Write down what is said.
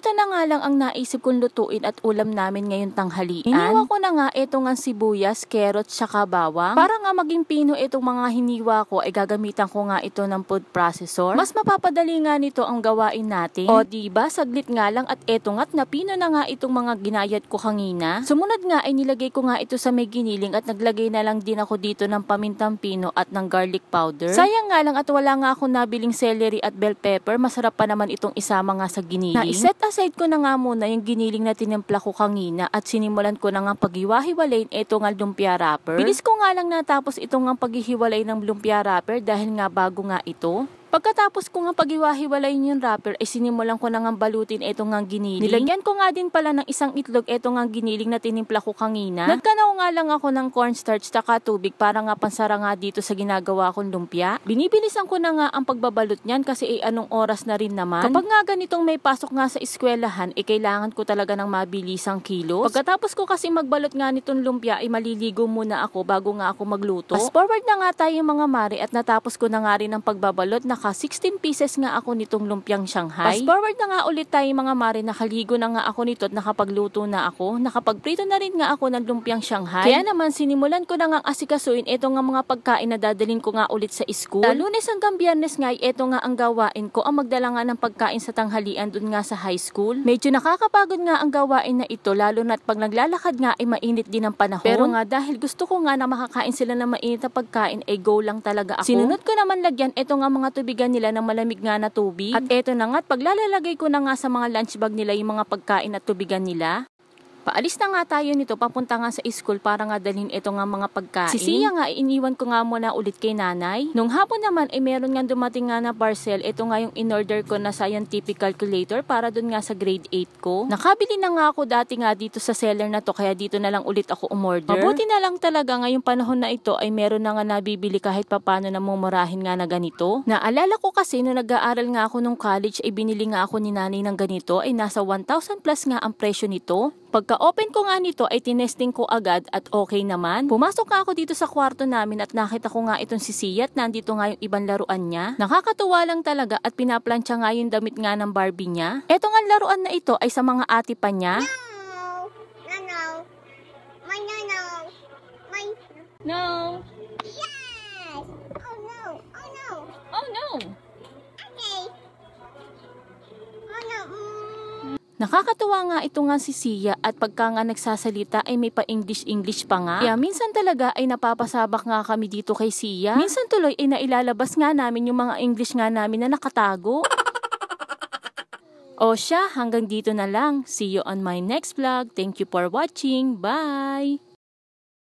Eto na nga lang ang naisip kong lutuin at ulam namin ngayon tanghalian. Hiniwa ko na nga itong nga sibuyas, carrots, tsaka bawang. Para nga maging pino itong mga hiniwa ko ay gagamitan ko nga ito ng food processor. Mas mapapadali nga nito ang gawain natin. O diba, saglit nga lang at eto nga't napino na nga itong mga ginayat ko kanina. Sumunod nga ay nilagay ko nga ito sa may giniling at naglagay na lang din ako dito ng pamintang pino at ng garlic powder. Sayang nga lang at wala nga ako nabiling celery at bell pepper. Masarap pa naman itong isama nga sa giniling. Set aside ko na nga muna yung giniling na tinimpla ko kanina at sinimulan ko na nga paghiwa-hiwalayin ito nga lumpia wrapper. Bilis ko nga lang natapos ito nga paghihiwalay ng lumpia wrapper dahil nga bago nga ito. Pagkatapos ko nga paghiwa-hiwalayin yung wrapper ay sinimulan ko na nga balutin itong nga giniling. Nilagyan ko nga din pala ng isang itlog itong nga giniling na tinimpla ko kanina. Nagkanaw nga lang ako ng cornstarch taka tubig para nga pansara nga dito sa ginagawa kong lumpia. Binibilisan ko na nga ang pagbabalot niyan kasi anong oras na rin naman. Kapag nga ganitong may pasok nga sa eskwelahan kailangan ko talaga ng mabilisang kilos. Pagkatapos ko kasi magbalot nga nitong lumpia ay maliligo muna ako bago nga ako magluto. Fast forward na nga tayo mga mare at natapos ko na nga rin ang pagbabalot. Naka 16 pieces nga ako nitong lumpiang Shanghai. Fast forward na nga ulit tayo mga mare, nakaligo na nga ako nito at nakapagluto na ako. Nakapagprito na rin nga ako ng lumpiang Shanghai. Kaya naman sinimulan ko na nga asikasuin ito nga mga pagkain na dadalhin ko nga ulit sa school. Lunes hanggang Biyernes nga ito nga ang gawain ko, ang magdala nga ng pagkain sa tanghalian dun nga sa high school. Medyo nakakapagod nga ang gawain na ito lalo na't pag naglalakad nga ay mainit din ang panahon. Pero nga dahil gusto ko nga na makakain sila ng mainit na pagkain ay go lang talaga ako. Sinunod ko naman lagyan ito nga mga tubigan nila ng malamig nga na tubig. At eto na nga at paglalalagay ko na nga sa mga lunch bag nila yung mga pagkain at tubigan nila. Paalis na nga tayo nito papunta nga sa school para nga dalhin ito nga mga pagkain. Si Sia nga iniwan ko nga muna ulit kay nanay. Nung hapon naman ay meron nga dumating nga na parcel. Ito nga yung in-order ko na scientific calculator para dun nga sa grade 8 ko. Nakabili na nga ako dati nga dito sa seller na to kaya dito na lang ulit ako umorder. Mabuti na lang talaga ngayong panahon na ito ay meron na nga nabibili kahit papano na mumurahin nga na ganito. Naalala ko kasi nung nag-aaral nga ako nung college ay binili nga ako ni nanay ng ganito ay nasa 1,000 plus nga ang presyo nito. Pagka-open ko nga nito ay tinesting ko agad at okay naman. Pumasok nga ako dito sa kwarto namin at nakita ko nga itong si Sia at nandito nga yung ibang laruan niya. Nakakatuwa lang talaga at pinaplansya nga yung damit nga ng Barbie niya. Eto nga laruan na ito ay sa mga ate pa niya. No. Yes. Oh no. Oh no. Oh no. Okay. Oh no. Nakakatuwa nga ito nga si Sia at pagka nga nagsasalita ay may pa-English pa nga. Kaya minsan talaga ay napapasabak nga kami dito kay Sia. Minsan tuloy ay nailalabas nga namin yung mga English nga namin na nakatago. O siya, hanggang dito na lang. See you on my next vlog. Thank you for watching. Bye!